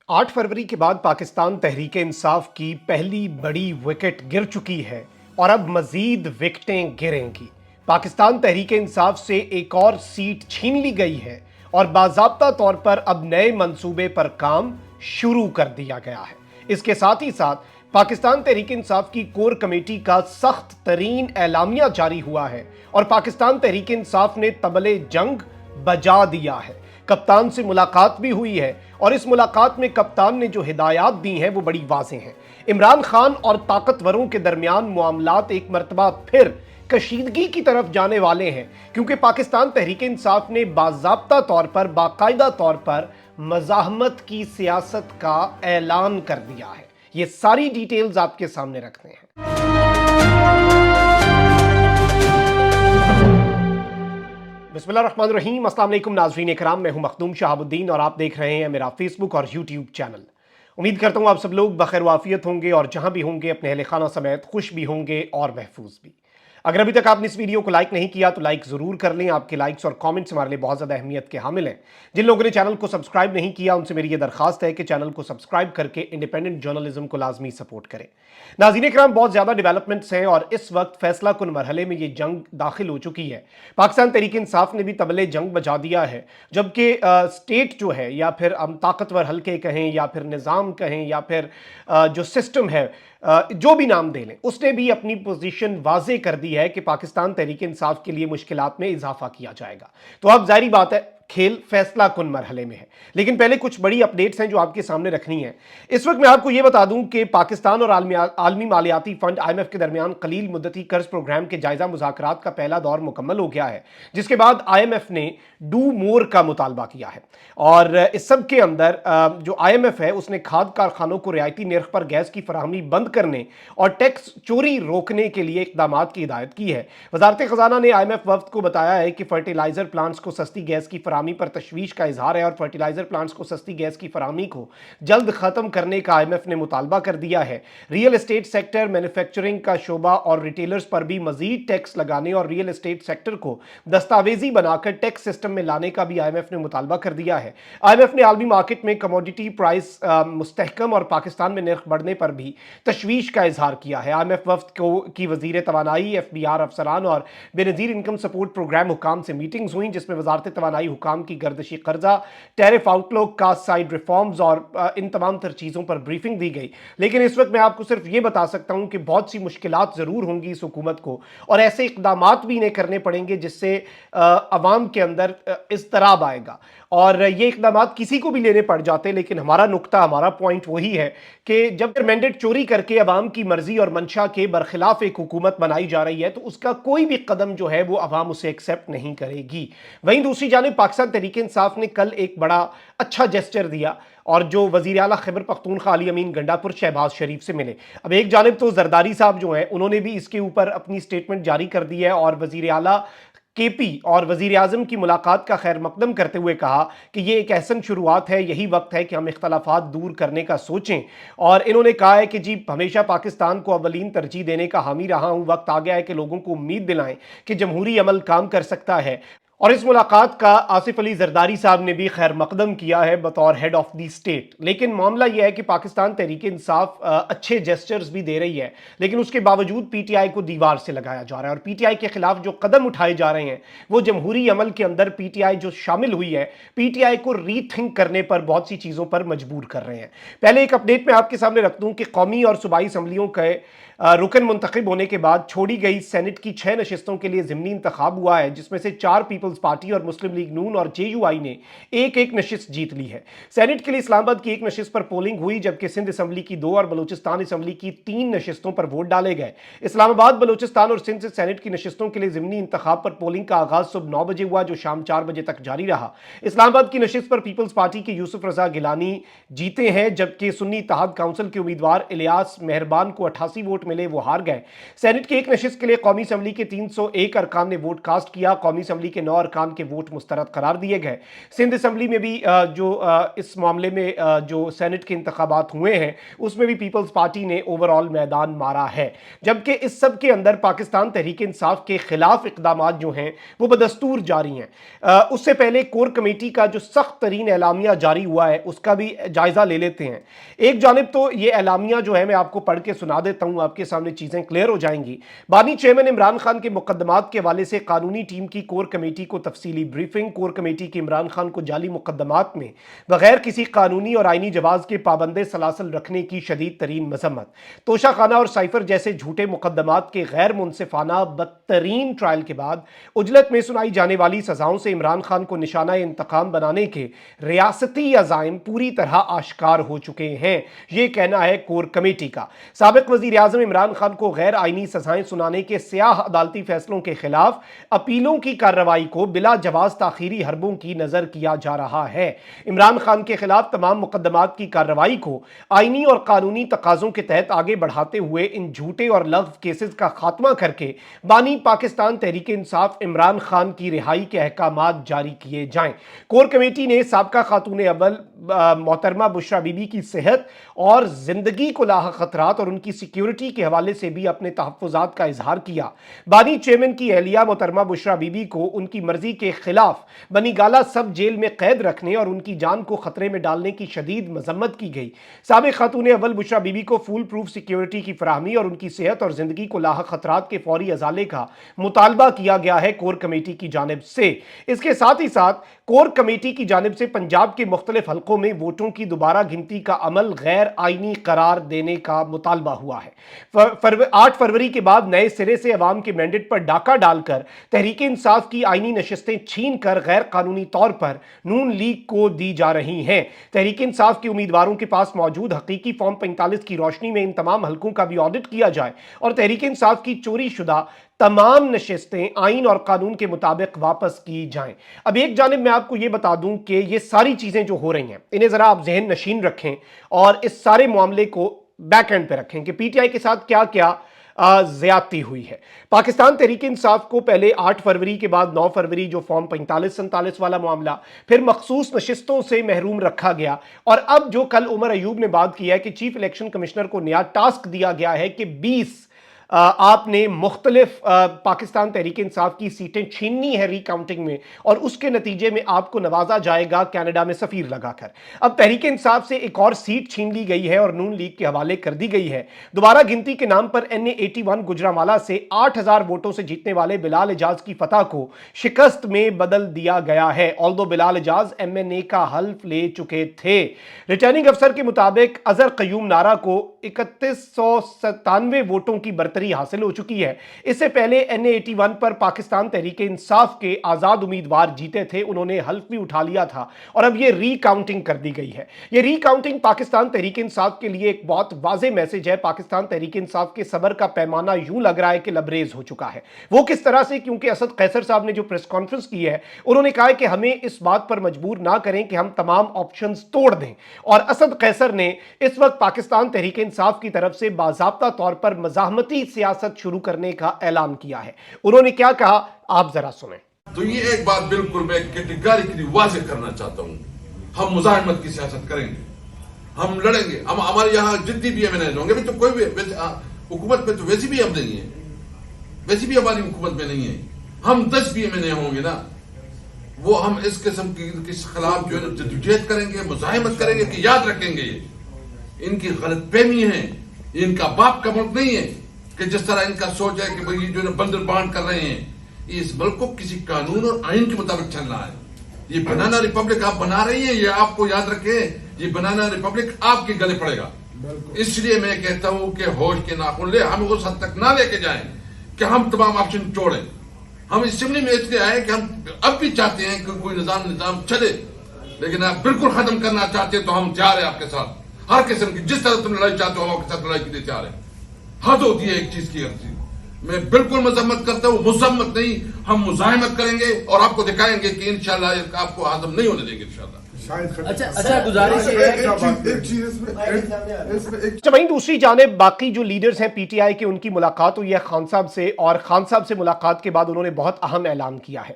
8 फरवरी के बाद पाकिस्तान तहरीक इंसाफ की पहली बड़ी विकेट गिर चुकी है और अब मजीद विकेटें गिरेंगी। पाकिस्तान तहरीक इंसाफ से एक और सीट छीन ली गई है और बाज़ाब्ता तौर पर अब नए मंसूबे पर काम शुरू कर दिया गया है। इसके साथ ही साथ पाकिस्तान तहरीक इंसाफ की कोर कमेटी का सख्त तरीन एलामिया जारी हुआ है और पाकिस्तान तहरीक इंसाफ ने तबले जंग बजा दिया है। कप्तान से मुलाकात भी हुई है और इस मुलाकात में कप्तान ने जो हिदायत दी हैं वो बड़ी वाज़ेह हैं। इमरान खान और ताकतवरों के दरमियान मामलात एक मरतबा फिर कशीदगी की तरफ जाने वाले हैं, क्योंकि पाकिस्तान तहरीक इंसाफ ने बाज़ाब्ता तौर पर, बाकायदा तौर पर मज़ाहमत की सियासत का ऐलान कर दिया है। ये सारी डिटेल्स आपके सामने रखते हैं। बिस्मिल्लाहिर्रहमानिर्रहीम। अस्सलाम वालेकुम नाज़रीन इकराम, मैं हूं मखदूम शहाबुद्दीन और आप देख रहे हैं मेरा फेसबुक और यूट्यूब चैनल। उम्मीद करता हूं आप सब लोग बखैर वाफियत होंगे और जहां भी होंगे अपने अहले खाना समेत खुश भी होंगे और महफूज भी। अगर अभी तक आपने इस वीडियो को लाइक नहीं किया तो लाइक जरूर कर लें। आपके लाइक्स और कमेंट्स हमारे लिए बहुत ज़्यादा अहमियत के हामिल हैं। जिन लोगों ने चैनल को सब्सक्राइब नहीं किया उनसे मेरी ये दरखास्त है कि चैनल को सब्सक्राइब करके इंडिपेंडेंट जर्नलिज्म को लाजमी सपोर्ट करें। नाज़रीन इकराम, बहुत ज़्यादा डेवलपमेंट्स हैं और इस वक्त फैसला कुन मरहले में ये जंग दाखिल हो चुकी है। पाकिस्तान तहरीक इंसाफ ने भी तबले जंग बजा दिया है, जबकि स्टेट जो है, या फिर हम ताकतवर हल्के कहें या फिर निज़ाम कहें या फिर जो सिस्टम है, जो भी नाम दे लें, उसने भी अपनी पोजीशन वाजे कर दी है कि पाकिस्तान तहरीक इंसाफ के लिए मुश्किलात में इजाफा किया जाएगा। तो अब जाहिर बात है खेल फैसला कुन मरहले में है। लेकिन पहले कुछ बड़ी अपडेट्स हैं जो आपके सामने रखनी है। इस वक्त मैं आपको यह बता दूं कि पाकिस्तान और आलमी मालियाती फंड IMF के दरमियान कलील मुद्दती कर्ज प्रोग्राम के जायजा मुज़ाकरात का पहला दौर मुकम्मल हो गया है, जिसके बाद IMF ने डू मोर का मुतालबा किया है। और इस सब के अंदर जो IMF है उसने खाद कारखानों को रियायती निर्ख पर गैस की फराहमी बंद करने और टैक्स चोरी रोकने के लिए इकदाम की हिदायत की है। वजारत खजाना ने IMF वफ्द को बताया है कि फर्टिलाइजर प्लांट्स को सस्ती गैस की फराहमी पर तशवीश का इजहार है और फर्टिलाइजर प्लांट्स को सस्ती गैस की फराहमी को जल्द खत्म करने का IMF ने मुतालबा कर दिया है। रियल एस्टेट सेक्टर, मैन्युफैक्चरिंग का शोबा और रिटेलर्स पर भी मजीद टैक्स लगाने और रियल एस्टेट सेक्टर को दस्तावेजी बनाकर टैक्स सिस्टम में लाने का भी IMF ने मुतालबा कर दिया है। IMF ने आलमी मार्केट में कमोडिटी प्राइस मुस्तहकम और पाकिस्तान में निर्ख बढ़ने पर भी तशवीश का इजहार किया है। IMF वफ्द की वजीर तवानाई, FBR अफसरान और बेनजीर इनकम सपोर्ट प्रोग्राम हुकाम से मीटिंग्स हुई, जिसमें वजारत तवानाई हुकाम की गर्दशी कर्जा, tariff outlook, cost side reforms और इन तमाम तर चीज़ों पर ब्रीफिंग दी गई। लेकिन इस वक्त मैं आपको सिर्फ ये बता सकता हूं कि बहुत सी मुश्किलात ज़रूर होंगी इस हुकूमत को और ऐसे इकदामात भी इन्हें करने पड़ेंगे जिससे अवाम के अंदर इज़्तिराब आएगा। और ये इकदामात किसी को भी लेने पड़ जाते, लेकिन हमारा नुक्ता, हमारा पॉइंट वही है कि जब मैंडेट चोरी करके अवाम की मर्जी और मंशा के बरखिलाफ एक हुकूमत बनाई जा रही है तो उसका कोई भी कदम जो है वो अवाम उसे एक्सेप्ट नहीं करेगी। वहीं दूसरी जानिब पाकिस्तान तहरीक इंसाफ ने कल एक बड़ा अच्छा जेस्चर दिया और जो वजीर आला खैबर पख्तूनख्वा अली अमीन गंडापुर शहबाज शरीफ से मिले। अब एक जानिब तो जरदारी साहब जो हैं उन्होंने भी इसके ऊपर अपनी स्टेटमेंट जारी कर दी है और वजीर आला KP और वजीर आजम की मुलाकात का खैर मकदम करते हुए कहा कि ये एक अहसन शुरुआत है, यही वक्त है कि हम इख्तलाफात दूर करने का सोचें। और इन्होंने कहा है कि जी हमेशा पाकिस्तान को अवलीन तरजीह देने का हामी रहा हूँ, वक्त आ गया है कि लोगों को उम्मीद दिलाएं कि जमहूरी अमल काम कर सकता है। और इस मुलाकात का आसिफ अली जरदारी साहब ने भी खैर मकदम किया है बतौर हेड ऑफ दी स्टेट। लेकिन मामला यह है कि पाकिस्तान तहरीक इंसाफ अच्छे जेस्चर्स भी दे रही है, लेकिन उसके बावजूद PTI को दीवार से लगाया जा रहा है और PTI के खिलाफ जो कदम उठाए जा रहे हैं वो जमहूरी अमल के अंदर PTI जो शामिल हुई है, PTI को रीथिंक करने पर बहुत सी चीज़ों पर मजबूर कर रहे हैं। पहले एक अपडेट में आपके सामने रख दूं कि कौमी और सूबाई असम्बलियों के रुकन मुंतखब होने के बाद छोड़ी गई सेनेट की 6 नशिस्तों के लिए ज़िमनी इंतखाब हुआ है, जिसमें से 4 पीपल्स पार्टी और मुस्लिम लीग नून और JUI ने एक एक नशिस्त जीत ली है। सेनेट के लिए इस्लामाबाद की एक नशिस्त पर पोलिंग हुई, जबकि सिंध असम्बली की 2 और बलूचिस्तान असम्बली की 3 नशिस्तों पर वोट डाले गए। इस्लामाबाद, बलूचिस्तान और सिंध से सेनेट की नशिस्तों के लिए ज़िमनी इंतखाब पर पोलिंग का आगाज सुबह 9 बजे हुआ, जो शाम 4 बजे तक जारी रहा। इस्लामाबाद की नशिस्त पर पीपल्स पार्टी के यूसुफ रजा गिलानी जीते हैं, जबकि सुन्नी इत्तेहाद काउंसिल के उम्मीदवार इलियास मेहरबान को 88 वोट मिले, वो हार गए। सेनेट की एक नशिस्त के लिए कौमी असम्बली के 301 अरकान ने वोट कास्ट किया। कौमी असम्बली के 9 और खान के वोट मुस्तरद करार दिए गए। सिंध असम्बली में भी जो इस मामले में जो सेनेट के इंतखाबात हुए हैं उसमें भी पीपल्स पार्टी ने ओवरऑल मैदान मारा है, जबकि इस सब के अंदर पाकिस्तान तहरीक इंसाफ के खिलाफ इकदाम जो हैं वो बदस्तूर जारी हैं। उससे पहले कोर कमेटी का जो सख्त तरीन एलामिया जारी हुआ है उसका भी जायजा ले लेते हैं। एक जानिब तो ये एलामिया जो है मैं आपको पढ़ के सुना देता हूं, आपके सामने चीजें क्लियर हो जाएंगी। बानी चेयरमैन इमरान खान के मुकदमात के हवाले से कानूनी टीम की कोर कमेटी को तफसीली ब्रीफिंग। कोर कमेटी के इमरान खान को जाली मुकदमात में बगैर किसी कानूनी और आईनी जवाज के पाबंदे सलासल रखने की शदीद तरीन मजम्मत। तोशाखाना और साइफर जैसे झूठे मुकदमात के गैर मुनसिफाना बदतरीन ट्रायल के बाद उजलत में सुनाई जाने वाली सजाओं से इमरान खान को निशाना इंतकाम बनाने के रियासती अज़ाइम पूरी तरह आश्कार हो चुके हैं, यह कहना है कोर कमेटी का। साबिक वजीर आजम इमरान खान को गैर आईनी सजाएं सुनाने के स्याह अदालती फैसलों के खिलाफ अपीलों की कार्रवाई को बिला जवाज ताखीरी हरबों की नजर किया जा रहा है। इमरान खान के खिलाफ तमाम मुकदमात की कार्रवाई को आईनी और कानूनी तकाजों के तहत आगे बढ़ाते हुए इन झूठे और लग़्व केसेस का खात्मा करके बानी पाकिस्तान तहरीक इंसाफ इमरान खान की रिहाई के अहकामात जारी किए जाएं। कोर कमेटी ने साबका खातून अव्वल मोहतरमा बुशरा बीबी की सेहत और जिंदगी को लाहक खतरात और उनकी सिक्योरिटी के हवाले से भी अपने तहफ़्फ़ुज़ात का इजहार किया। बानी चेयरमैन की अहलिया मोहतरमा बुशरा बीबी को उनकी मर्जी के खिलाफ बनी गाला सब जेल में कैद रखने और उनकी जान को खतरे में डालने की शदीद मजम्मत की गई। साबिक खातून अव्वल बुशरा बीबी को फुल प्रूफ सिक्योरिटी की फराहमी और उनकी सेहत और जिंदगी को लाहक खतरात के फौरी अजाले का मुतालबा किया गया है कोर कमेटी की जानिब से। इसके साथ ही साथ कोर कमेटी की जानिब से पंजाब के मुख्तलिफ हलकों में वोटों की दोबारा गिनती का अमल गैर आईनी करार देने का मुतालबा हुआ है। 8 फरवरी के बाद नए सिरे से अवाम के मैंडेट पर डाका डालकर तहरीक इंसाफ की आईनी नशिस्तें छीन कर गैर कानूनी तौर पर नून लीग को दी जा रही हैं। तहरीक इंसाफ के उम्मीदवारों के पास मौजूद हकीकी फॉर्म 45 की रोशनी में इन तमाम हलकों का भी ऑडिट किया जाए और तहरीक इंसाफ की चोरी शुदा तमाम नशिस्तें आइन और कानून के मुताबिक वापस की जाएं। अब एक जानिब मैं आपको यह बता दूं कि ये सारी चीजें जो हो रही हैं इन्हें जरा आप जहन नशीन रखें और इस सारे मामले को बैक एंड पे रखें कि पीटीआई के साथ क्या क्या ज्यादती हुई है। पाकिस्तान तहरीक इंसाफ को पहले 8 फरवरी के बाद 9 फरवरी जो फॉर्म 45-47 वाला मामला, फिर मखसूस नशिस्तों से महरूम रखा गया और अब जो कल उमर अयूब ने बात किया है कि चीफ इलेक्शन कमिश्नर को नया टास्क दिया गया है कि 20 आपने मुख्तलिफ पाकिस्तान तहरीक इंसाफ की सीटें छीननी है रिकाउंटिंग में और उसके नतीजे में आपको नवाजा जाएगा कनाडा में सफीर लगाकर। अब तहरीक इंसाफ से एक और सीट छीन ली गई है और नून लीग के हवाले कर दी गई है। दोबारा गिनती के नाम पर NA81 गुजरांवाला से 8000 वोटों से जीतने वाले बिलाल एजाज की फतह को शिकस्त में बदल दिया गया है। ऑल्दो बिलाल एजाज MNA का हल्फ ले चुके थे। रिटर्निंग अफसर के मुताबिक अजहर कयूम नारा को 3197 वोटों की बर्तरी हासिल हो चुकी है। इससे पहले NA81 पर पाकिस्तान तहरीक इंसाफ के आजाद उम्मीदवार जीते थे, उन्होंने हल्फ भी उठा लिया था और अब यह रीकाउंटिंग कर दी गई है। यह रीकाउंटिंग पाकिस्तान तहरीक इंसाफ के लिए एक बहुत वाज़ेह मैसेज है। पाकिस्तान तहरीक इंसाफ के सब्र का पैमाना यूं लग रहा है कि लबरेज हो चुका है। वो किस तरह से, क्योंकि असद कैसर साहब ने जो प्रेस कॉन्फ्रेंस की है उन्होंने कहा है कि हमें इस बात पर मजबूर ना करें कि हम तमाम ऑप्शंस तोड़ दें और असद कैसर ने इस वक्त पाकिस्तान तहरीक इंसाफ की तरफ से बाज़ाब्ता तौर पर मज़ाहमती सियासत शुरू करने का ऐलान किया है। उन्होंने क्या कहा आप जरा सुनें। तो ये एक बात बिल्कुल मैं कैटेगोरिकली वाज़ेह करना चाहता हूं, हम मुज़ाहमत की सियासत करेंगे, हम लड़ेंगे। हम हमारे यहाँ जितनी भी MNA होंगे, तो कोई भी हुकूमत में तो वैसी भी हम नहीं है, वैसी भी हमारी हुकूमत में नहीं है। हम 10 भी MNA होंगे ना, वो हम इस किस्म के खिलाफ जो है जद्दोजहद करेंगे, मुज़ाहमत करेंगे कि याद रखेंगे ये इनकी गलतफहमी है, इनका बाप का मुल्क नहीं है कि जिस तरह इनका सोच है कि भाई जो है बंदर बांट कर रहे हैं। इस मुल्क को किसी कानून और आइन के मुताबिक चलना है। ये बनाना रिपब्लिक आप बना रही हैं, ये आपको याद रखें, ये बनाना रिपब्लिक आपके गले पड़ेगा। इसलिए मैं कहता हूं कि होश के नाखून ले, हम उस हद तक ना लेके जाएं कि हम तमाम ऑप्शन छोड़ें। हम असेंबली में इसलिए आए कि हम अब भी चाहते हैं कि कोई निजाम चले, लेकिन आप बिल्कुल खत्म करना चाहते हैं तो हम तैयार हैं आपके साथ। हर किस्म की जिस तरह तुम लड़ाई चाहते हो हम आपके साथ लड़ाई के लिए तैयार है। हद होती है एक चीज की, हर चीज मैं बिल्कुल मजम्मत करता हूं, मुजम्मत नहीं, हम मुजाहिमत करेंगे और आपको दिखाएंगे कि इंशाल्लाह आपको हजम नहीं होने देंगे इंशाल्लाह। اچھا گزارش یہ ہے ایک چیز اس میں اچھا وہیں دوسری جانب باقی جو لیڈرز ہیں پی ٹی آئی کے، ان کی ملاقات ہوئی ہے خان صاحب سے، اور خان صاحب سے ملاقات کے بعد انہوں نے بہت اہم اعلان کیا ہے۔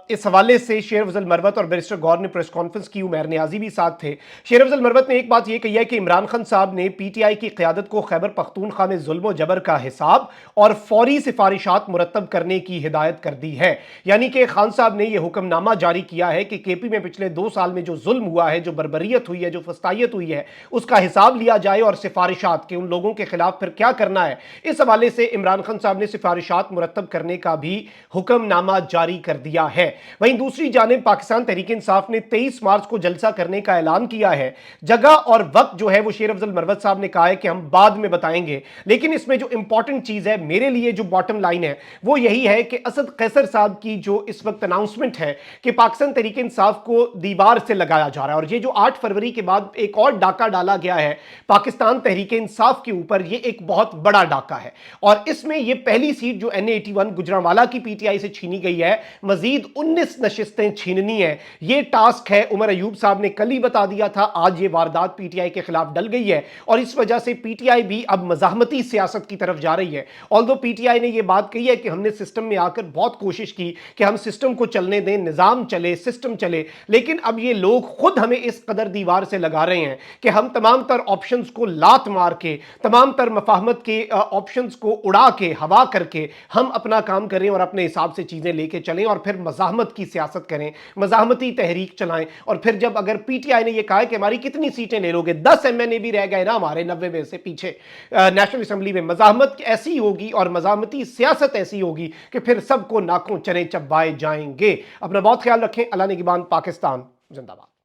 اس حوالے سے شیر افضل مروت اور بیرسٹر گور نے پریس کانفرنس کی، عمیر نیازی بھی ساتھ تھے۔ شیر افضل مروت نے ایک بات یہ کہی ہے کہ عمران خان صاحب نے پی ٹی آئی کی قیادت کو خیبر پختونخوا میں ظلم و جبر کا حساب اور فوری سفارشات مرتب کرنے کی ہدایت کر دی ہے۔ یعنی کہ خان صاحب نے یہ حکم نامہ جاری کیا ہے کہ کے پی میں پچھلے 2 سال میں جو ظلم ہوا ہے، جو بربریت ہوئی ہے، جو فسطائیت ہوئی ہے، اس کا حساب لیا جائے، اور سفارشات کے ان لوگوں کے خلاف پھر کیا کرنا ہے، اس حوالے سے عمران خان صاحب نے سفارشات مرتب کرنے کا بھی حکم نامہ جاری کر دیا ہے۔ وہیں دوسری جانب پاکستان تحریک انصاف نے 23 مارچ کو جلسہ کرنے کا اعلان کیا ہے۔ جگہ اور وقت جو ہے وہ شیر افضل مروت صاحب نے کہا ہے کہ ہم بعد میں بتائیں گے، لیکن اس میں جو امپورٹنٹ چیز ہے میرے لیے، جو باٹم لائن ہے، وہ یہی ہے کہ اسد قیصر صاحب کی جو اس وقت اناؤنسمنٹ ہے کہ پاکستان تحریک انصاف کو دیوار سے لگایا جا رہا ہے، اور یہ جو 8 فروری کے بعد ایک اور ڈاکہ ڈالا گیا ہے پاکستان تحریک انصاف کے اوپر، یہ ایک بہت بڑا ڈاکہ ہے، اور اس میں یہ پہلی سیٹ جو NA81 گجرانوالہ کی پی ٹی آئی سے چھینی گئی ہے، مزید 19 نشستیں چھیننی ہیں۔ یہ ٹاسک ہے، عمر ایوب صاحب نے کل ہی بتا دیا تھا، آج یہ واردات پی ٹی آئی کے خلاف ڈل گئی ہے، اور اس وجہ سے پی ٹی آئی بھی اب مزاحمتی سیاست کی طرف جا رہی ہے۔ آلدو پی ٹی آئی نے یہ بات کہی ہے کہ ہم نے سسٹم میں آ کر بہت کوشش کی کہ ہم سسٹم کو چلنے دیں، نظام چلے، سسٹم چلے، لیکن اب یہ لوگ خود ہمیں اس قدر دیوار سے لگا رہے ہیں کہ ہم تمام تر آپشنز کو لات مار کے، تمام تر مفاہمت کے آپشنز کو اڑا کے، ہوا کر کے ہم اپنا کام کریں اور اپنے حساب سے چیزیں لے کے چلیں، اور پھر مزاحمت کی سیاست کریں، مزاحمتی تحریک چلائیں، اور پھر جب اگر پی ٹی آئی نے یہ کہا ہے کہ ہماری کتنی سیٹیں لے لو گے، 10 MNA بھی رہ گئے نا ہمارے 90 میں سے پیچھے نیشنل اسمبلی میں، مزاحمت ایسی ہوگی اور مزاحمتی سیاست ایسی ہوگی کہ پھر سب کو ناکوں چنے چبائے جائیں گے۔ اپنا بہت خیال رکھیں۔ اللہ نگہبان۔ پاکستان زندہ باد۔